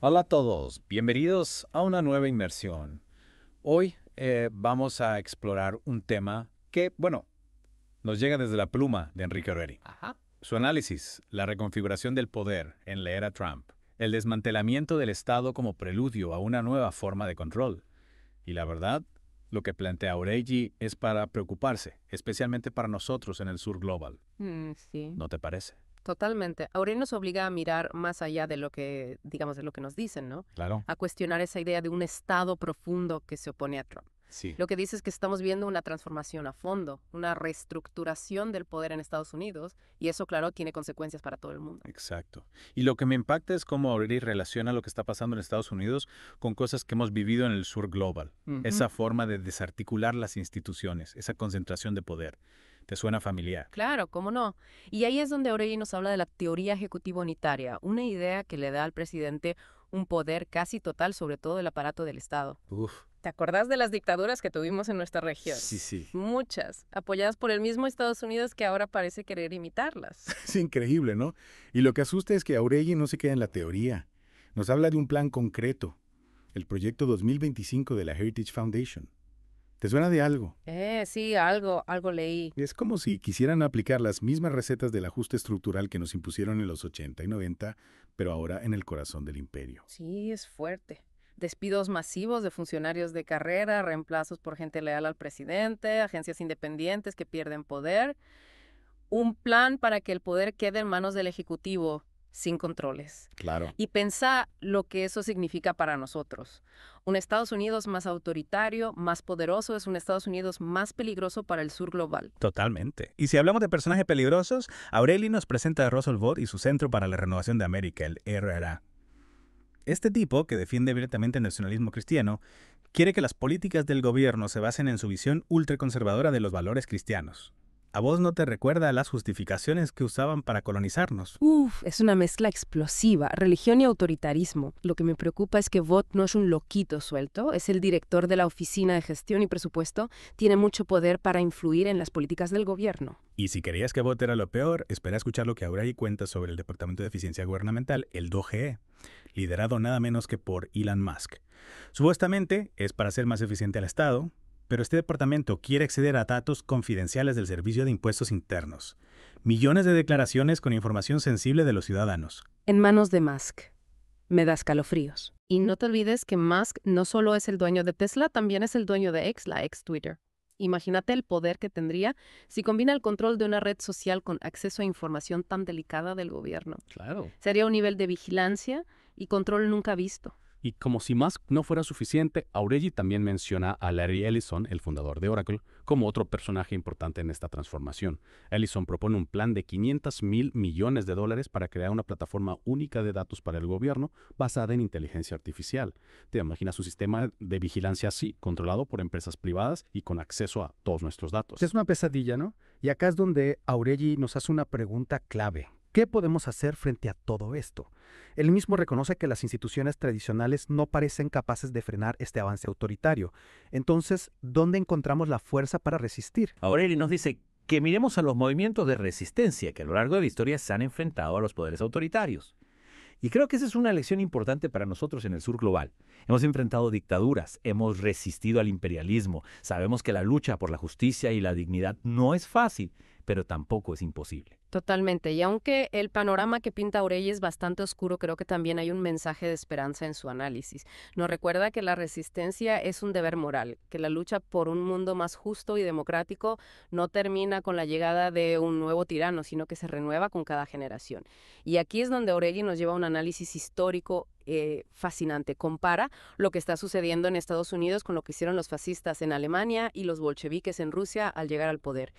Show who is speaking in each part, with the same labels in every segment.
Speaker 1: Hola a todos, bienvenidos a una nueva inmersión. Hoy vamos a explorar un tema que, nos llega desde la pluma de Enrique Herrera.
Speaker 2: Ajá.
Speaker 1: Su análisis, la reconfiguración del poder en la era Trump, el desmantelamiento del Estado como preludio a una nueva forma de control. Y la verdad, lo que plantea Oregi es para preocuparse, especialmente para nosotros en el sur global.
Speaker 2: Sí,
Speaker 1: ¿No te parece?
Speaker 2: totalmente. Aurelio nos obliga a mirar más allá de lo que, digamos, de lo que nos dicen, ¿no?
Speaker 1: Claro.
Speaker 2: A cuestionar esa idea de un Estado profundo que se opone a Trump.
Speaker 1: Sí.
Speaker 2: Lo que dice es que estamos viendo una transformación a fondo, una reestructuración del poder en Estados Unidos, y eso, claro, tiene consecuencias para todo el mundo.
Speaker 1: Exacto. Y lo que me impacta es cómo Aureli relaciona lo que está pasando en Estados Unidos con cosas que hemos vivido en el sur global. Esa forma de desarticular las instituciones, esa concentración de poder. ¿Te suena familiar?
Speaker 2: Claro, ¿cómo no? Y ahí es donde Aurelio nos habla de la teoría ejecutiva unitaria, una idea que le da al presidente un poder casi total sobre todo el aparato del Estado.
Speaker 1: Uf,
Speaker 2: ¿Te acordás de las dictaduras que tuvimos en nuestra región?
Speaker 1: sí, sí.
Speaker 2: Muchas, apoyadas por el mismo Estados Unidos que ahora parece querer imitarlas.
Speaker 3: Es increíble, ¿no? Y lo que asusta es que Auregui no se queda en la teoría. Nos habla de un plan concreto, el proyecto 2025 de la Heritage Foundation. ¿Te suena de algo?
Speaker 2: Sí, algo leí.
Speaker 3: Es como si quisieran aplicar las mismas recetas del ajuste estructural que nos impusieron en los 80 y 90, pero ahora en el corazón del imperio.
Speaker 2: Sí, es fuerte. Despidos masivos de funcionarios de carrera, reemplazos por gente leal al presidente, agencias independientes que pierden poder. Un plan para que el poder quede en manos del Ejecutivo sin controles.
Speaker 3: Claro.
Speaker 2: Y pensá lo que eso significa para nosotros. Un Estados Unidos más autoritario, más poderoso, es un Estados Unidos más peligroso para el sur global.
Speaker 1: Totalmente. Y si hablamos de personajes peligrosos, Aureli nos presenta a Russell Vought y su Centro para la Renovación de América, el RRA. Este tipo, que defiende abiertamente el nacionalismo cristiano, quiere que las políticas del gobierno se basen en su visión ultraconservadora de los valores cristianos. ¿A vos no te recuerda a las justificaciones que usaban para colonizarnos?
Speaker 2: Es una mezcla explosiva, religión y autoritarismo. Lo que me preocupa es que Vought no es un loquito suelto, es el director de la Oficina de Gestión y Presupuesto, tiene mucho poder para influir en las políticas del gobierno.
Speaker 1: Y si querías que Vought era lo peor, espera a escuchar lo que Aureli cuenta sobre el Departamento de Eficiencia Gubernamental, el DOGE, liderado nada menos que por Elon Musk. Supuestamente es para hacer más eficiente al Estado, pero este departamento quiere acceder a datos confidenciales del Servicio de Impuestos Internos. Millones de declaraciones con información sensible de los ciudadanos.
Speaker 2: En manos de Musk. Me da escalofríos. Y no te olvides que Musk no solo es el dueño de Tesla, también es el dueño de X, la ex Twitter. Imagínate el poder que tendría si combina el control de una red social con acceso a información tan delicada del gobierno.
Speaker 4: Claro.
Speaker 2: Sería un nivel de vigilancia y control nunca visto.
Speaker 4: Y como si Musk no fuera suficiente, Aureli también menciona a Larry Ellison, el fundador de Oracle, como otro personaje importante en esta transformación. Ellison propone un plan de $500,000 millones para crear una plataforma única de datos para el gobierno basada en inteligencia artificial. ¿Te imaginas un sistema de vigilancia así, controlado por empresas privadas y con acceso a todos nuestros datos?
Speaker 5: Es una pesadilla, ¿no? Y acá es donde Aureli nos hace una pregunta clave. ¿Qué podemos hacer frente a todo esto? Él mismo reconoce que las instituciones tradicionales no parecen capaces de frenar este avance autoritario. Entonces, ¿dónde encontramos la fuerza para resistir?
Speaker 6: Aureli nos dice que miremos a los movimientos de resistencia que a lo largo de la historia se han enfrentado a los poderes autoritarios. Y creo que esa es una lección importante para nosotros en el sur global. Hemos enfrentado dictaduras, hemos resistido al imperialismo, sabemos que la lucha por la justicia y la dignidad no es fácil, pero tampoco es imposible.
Speaker 2: Totalmente. Y aunque el panorama que pinta Aureli es bastante oscuro, creo que también hay un mensaje de esperanza en su análisis. Nos recuerda que la resistencia es un deber moral, que la lucha por un mundo más justo y democrático no termina con la llegada de un nuevo tirano, sino que se renueva con cada generación. Y aquí es donde Aureli nos lleva a un análisis histórico fascinante. Compara lo que está sucediendo en Estados Unidos con lo que hicieron los fascistas en Alemania y los bolcheviques en Rusia al llegar al poder.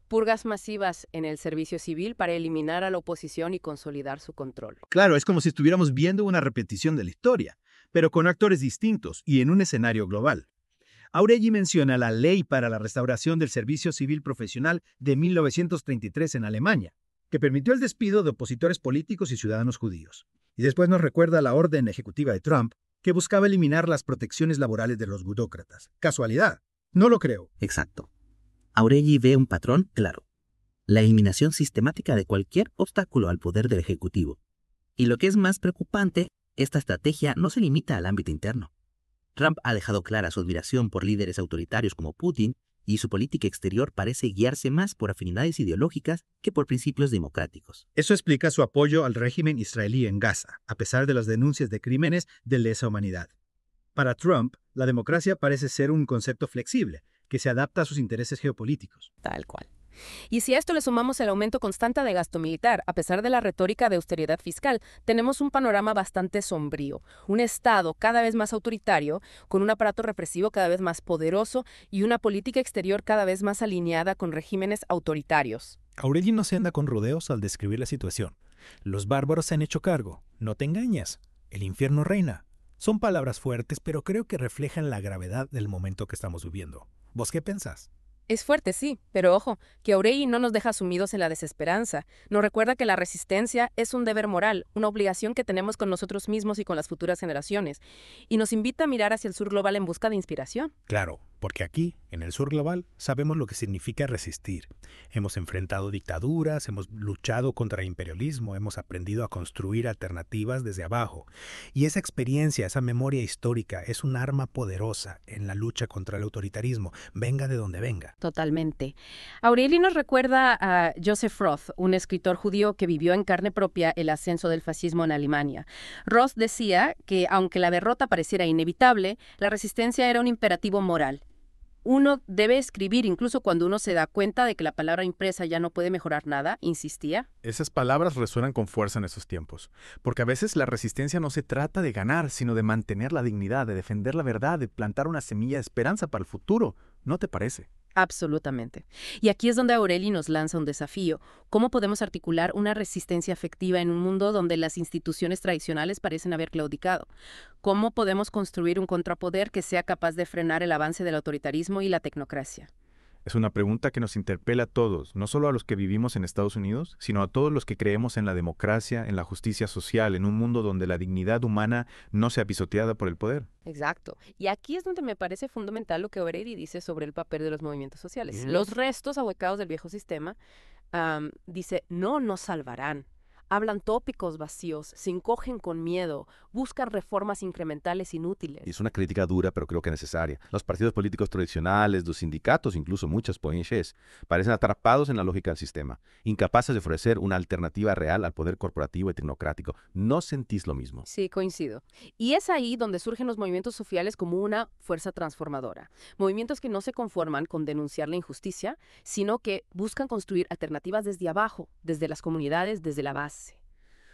Speaker 2: Purgas masivas en el servicio civil para eliminar a la oposición y consolidar su control.
Speaker 7: Claro, es como si estuviéramos viendo una repetición de la historia, pero con actores distintos y en un escenario global. Aureli menciona la Ley para la Restauración del Servicio Civil Profesional de 1933 en Alemania, que permitió el despido de opositores políticos y ciudadanos judíos. Y después nos recuerda la orden ejecutiva de Trump, que buscaba eliminar las protecciones laborales de los burócratas. ¿Casualidad? No lo creo.
Speaker 8: Exacto. Aureli ve un patrón claro: la eliminación sistemática de cualquier obstáculo al poder del Ejecutivo. Y lo que es más preocupante esta estrategia no se limita al ámbito interno. Trump ha dejado clara su admiración por líderes autoritarios como Putin y su política exterior parece guiarse más por afinidades ideológicas que por principios democráticos.
Speaker 7: Eso explica su apoyo al régimen israelí en Gaza, a pesar de las denuncias de crímenes de lesa humanidad. Para Trump, la democracia parece ser un concepto flexible, que se adapta a sus intereses geopolíticos.
Speaker 2: Tal cual. Y si a esto le sumamos el aumento constante de gasto militar, a pesar de la retórica de austeridad fiscal, tenemos un panorama bastante sombrío. Un Estado cada vez más autoritario, con un aparato represivo cada vez más poderoso y una política exterior cada vez más alineada con regímenes autoritarios.
Speaker 1: Aureli no se anda con rodeos al describir la situación. Los bárbaros se han hecho cargo. No te engañes. El infierno reina. Son palabras fuertes, pero creo que reflejan la gravedad del momento que estamos viviendo. ¿Vos qué pensás?
Speaker 2: Es fuerte, sí, pero ojo, que Aureli no nos deja sumidos en la desesperanza. Nos recuerda que la resistencia es un deber moral, una obligación que tenemos con nosotros mismos y con las futuras generaciones, y nos invita a mirar hacia el sur global en busca de inspiración.
Speaker 1: Claro, porque aquí, en el sur global, sabemos lo que significa resistir. Hemos enfrentado dictaduras, hemos luchado contra el imperialismo, hemos aprendido a construir alternativas desde abajo. Y esa experiencia, esa memoria histórica, es un arma poderosa en la lucha contra el autoritarismo, venga de donde venga.
Speaker 2: Totalmente. Aureli nos recuerda a Joseph Roth, un escritor judío que vivió en carne propia el ascenso del fascismo en Alemania. Roth decía que, aunque la derrota pareciera inevitable, la resistencia era un imperativo moral. Uno debe escribir incluso cuando uno se da cuenta de que la palabra impresa ya no puede mejorar nada, insistía.
Speaker 9: Esas palabras resuenan con fuerza en esos tiempos, porque a veces la resistencia no se trata de ganar, sino de mantener la dignidad, de defender la verdad, de plantar una semilla de esperanza para el futuro. ¿No te parece?
Speaker 2: Absolutamente. Y aquí es donde Aureli nos lanza un desafío. ¿Cómo podemos articular una resistencia efectiva en un mundo donde las instituciones tradicionales parecen haber claudicado? ¿Cómo podemos construir un contrapoder que sea capaz de frenar el avance del autoritarismo y la tecnocracia?
Speaker 9: Es una pregunta que nos interpela a todos, no solo a los que vivimos en Estados Unidos, sino a todos los que creemos en la democracia, en la justicia social, en un mundo donde la dignidad humana no sea pisoteada por el poder.
Speaker 2: Exacto. Y aquí es donde me parece fundamental lo que Aureli dice sobre el papel de los movimientos sociales. Los restos ahuecados del viejo sistema, dice, no nos salvarán. Hablan tópicos vacíos, se encogen con miedo, buscan reformas incrementales inútiles.
Speaker 10: Y es una crítica dura, pero creo que necesaria. Los partidos políticos tradicionales, los sindicatos, incluso muchas ONGs, parecen atrapados en la lógica del sistema, incapaces de ofrecer una alternativa real al poder corporativo y tecnocrático. ¿No sentís lo mismo?
Speaker 2: Sí, coincido. Y es ahí donde surgen los movimientos sociales como una fuerza transformadora. Movimientos que no se conforman con denunciar la injusticia, sino que buscan construir alternativas desde abajo, desde las comunidades, desde la base.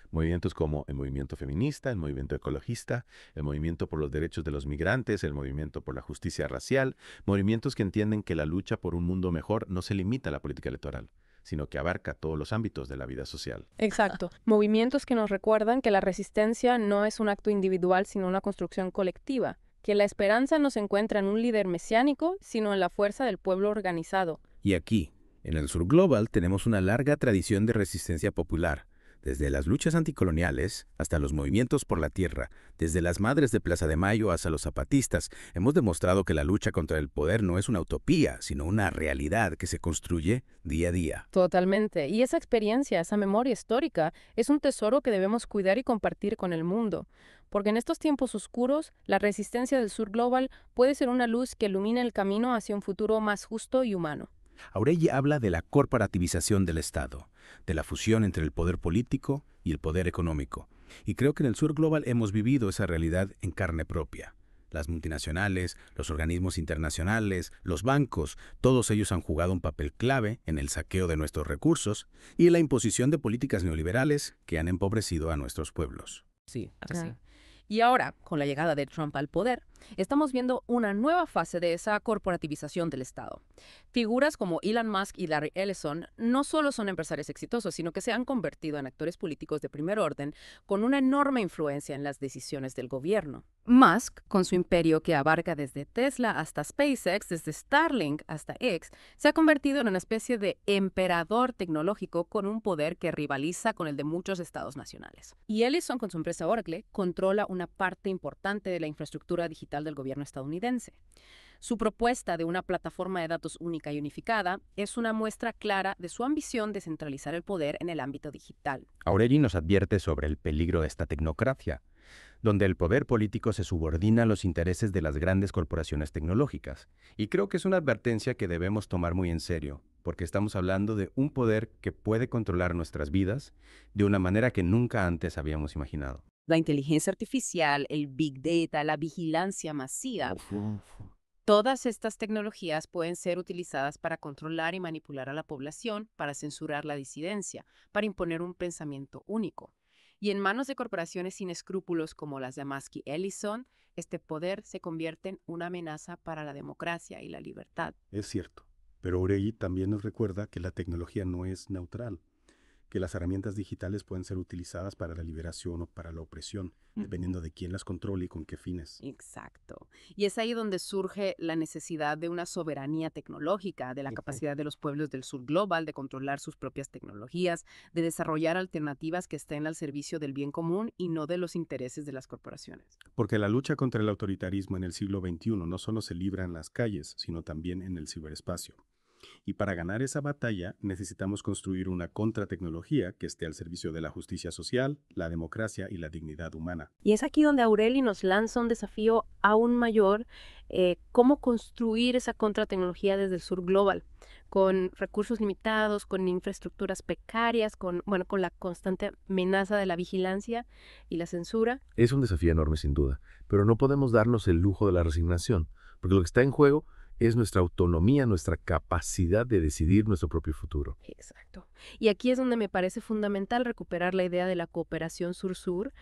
Speaker 10: Movimientos como el movimiento feminista, el movimiento ecologista, el movimiento por los derechos de los migrantes, el movimiento por la justicia racial, movimientos que entienden que la lucha por un mundo mejor no se limita a la política electoral, sino que abarca todos los ámbitos de la vida social.
Speaker 2: Exacto. Movimientos que nos recuerdan que la resistencia no es un acto individual, sino una construcción colectiva, que la esperanza no se encuentra en un líder mesiánico, sino en la fuerza del pueblo organizado.
Speaker 11: Y aquí, en el sur global, tenemos una larga tradición de resistencia popular. Desde las luchas anticoloniales hasta los movimientos por la tierra, desde las madres de Plaza de Mayo hasta los zapatistas, hemos demostrado que la lucha contra el poder no es una utopía, sino una realidad que se construye día a día.
Speaker 2: Totalmente. Y esa experiencia, esa memoria histórica, es un tesoro que debemos cuidar y compartir con el mundo. Porque en estos tiempos oscuros, la resistencia del sur global puede ser una luz que ilumina el camino hacia un futuro más justo y humano.
Speaker 11: Aureli habla de la corporativización del Estado, de la fusión entre el poder político y el poder económico. Y creo que en el sur global hemos vivido esa realidad en carne propia. Las multinacionales, los organismos internacionales, los bancos, todos ellos han jugado un papel clave en el saqueo de nuestros recursos y en la imposición de políticas neoliberales que han empobrecido a nuestros pueblos.
Speaker 2: Sí, así. Y ahora, con la llegada de Trump al poder, estamos viendo una nueva fase de esa corporativización del Estado. Figuras como Elon Musk y Larry Ellison no solo son empresarios exitosos, sino que se han convertido en actores políticos de primer orden con una enorme influencia en las decisiones del gobierno. Musk, con su imperio que abarca desde Tesla hasta SpaceX, desde Starlink hasta X, se ha convertido en una especie de emperador tecnológico con un poder que rivaliza con el de muchos estados nacionales. Y Ellison, con su empresa Oracle, controla una parte importante de la infraestructura digital del gobierno estadounidense. Su propuesta de una plataforma de datos única y unificada es una muestra clara de su ambición de centralizar el poder en el ámbito digital.
Speaker 12: Aureli nos advierte sobre el peligro de esta tecnocracia.
Speaker 11: donde el poder político se subordina a los intereses de las grandes corporaciones tecnológicas. Y creo que es una advertencia que debemos tomar muy en serio, porque estamos hablando de un poder que puede controlar nuestras vidas de una manera que nunca antes habíamos imaginado.
Speaker 2: La inteligencia artificial, el Big Data, la vigilancia masiva. Todas estas tecnologías pueden ser utilizadas para controlar y manipular a la población, para censurar la disidencia, para imponer un pensamiento único. Y en manos de corporaciones sin escrúpulos como las de Musk y Ellison, este poder se convierte en una amenaza para la democracia y la libertad.
Speaker 3: Es cierto, pero Auregui también nos recuerda que la tecnología no es neutral, que las herramientas digitales pueden ser utilizadas para la liberación o para la opresión, dependiendo de quién las controle y con qué fines.
Speaker 2: Exacto. Y es ahí donde surge la necesidad de una soberanía tecnológica, de la capacidad de los pueblos del sur global de controlar sus propias tecnologías, de desarrollar alternativas que estén al servicio del bien común y no de los intereses de las corporaciones.
Speaker 3: Porque la lucha contra el autoritarismo en el siglo XXI no solo se libra en las calles, sino también en el ciberespacio. Y para ganar esa batalla necesitamos construir una contratecnología que esté al servicio de la justicia social, la democracia y la dignidad humana.
Speaker 2: Y es aquí donde Aureli nos lanza un desafío aún mayor, cómo construir esa contratecnología desde el sur global, con recursos limitados, con infraestructuras precarias, con la constante amenaza de la vigilancia y la censura.
Speaker 10: Es un desafío enorme sin duda, pero no podemos darnos el lujo de la resignación, porque lo que está en juego es nuestra autonomía, nuestra capacidad de decidir nuestro propio futuro.
Speaker 2: Exacto. Y aquí es donde me parece fundamental recuperar la idea de la cooperación sur-sur,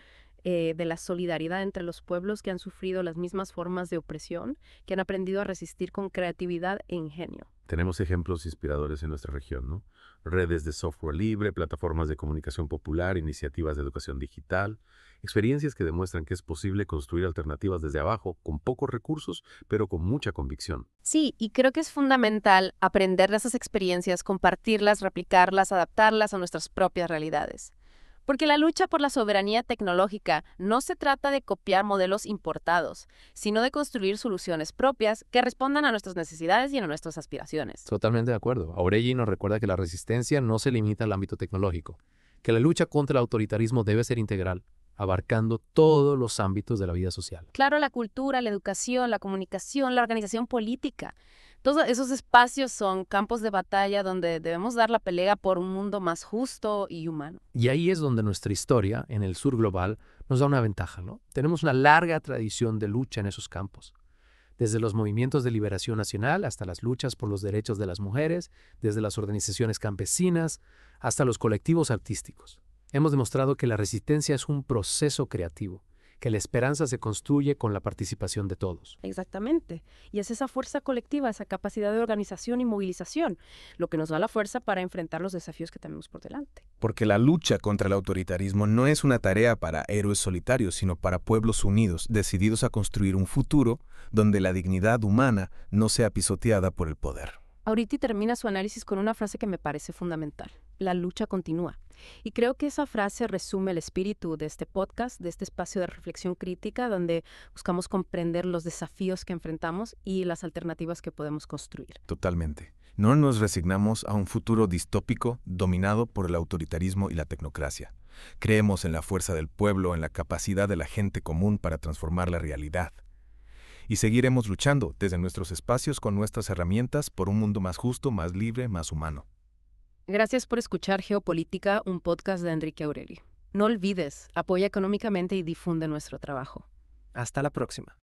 Speaker 2: de la solidaridad entre los pueblos que han sufrido las mismas formas de opresión, que han aprendido a resistir con creatividad e ingenio.
Speaker 10: Tenemos ejemplos inspiradores en nuestra región, ¿no? Redes de software libre, plataformas de comunicación popular, iniciativas de educación digital, experiencias que demuestran que es posible construir alternativas desde abajo, con pocos recursos, pero con mucha convicción.
Speaker 2: Sí, y creo que es fundamental aprender de esas experiencias, compartirlas, replicarlas, adaptarlas a nuestras propias realidades. Porque la lucha por la soberanía tecnológica no se trata de copiar modelos importados, sino de construir soluciones propias que respondan a nuestras necesidades y a nuestras aspiraciones.
Speaker 12: Totalmente de acuerdo. Auregui nos recuerda que la resistencia no se limita al ámbito tecnológico, que la lucha contra el autoritarismo debe ser integral, abarcando todos los ámbitos de la vida social.
Speaker 2: Claro, la cultura, la educación, la comunicación, la organización política. Todos esos espacios son campos de batalla donde debemos dar la pelea por un mundo más justo y humano.
Speaker 12: Y ahí es donde nuestra historia, en el sur global, nos da una ventaja, ¿no? Tenemos una larga tradición de lucha en esos campos. Desde los movimientos de liberación nacional hasta las luchas por los derechos de las mujeres, desde las organizaciones campesinas hasta los colectivos artísticos. Hemos demostrado que la resistencia es un proceso creativo, que la esperanza se construye con la participación de todos.
Speaker 2: Exactamente. Y es esa fuerza colectiva, esa capacidad de organización y movilización, lo que nos da la fuerza para enfrentar los desafíos que tenemos por delante.
Speaker 13: Porque la lucha contra el autoritarismo no es una tarea para héroes solitarios, sino para pueblos unidos, decididos a construir un futuro donde la dignidad humana no sea pisoteada por el poder.
Speaker 2: Aureli termina su análisis con una frase que me parece fundamental. La lucha continúa. Y creo que esa frase resume el espíritu de este podcast, de este espacio de reflexión crítica, donde buscamos comprender los desafíos que enfrentamos y las alternativas que podemos construir.
Speaker 13: Totalmente. No nos resignamos a un futuro distópico dominado por el autoritarismo y la tecnocracia. Creemos en la fuerza del pueblo, en la capacidad de la gente común para transformar la realidad. Y seguiremos luchando desde nuestros espacios con nuestras herramientas por un mundo más justo, más libre, más humano.
Speaker 2: Gracias por escuchar Geopolítica, un podcast de Enrique Aureli. No olvides, apoya económicamente y difunde nuestro trabajo.
Speaker 12: Hasta la próxima.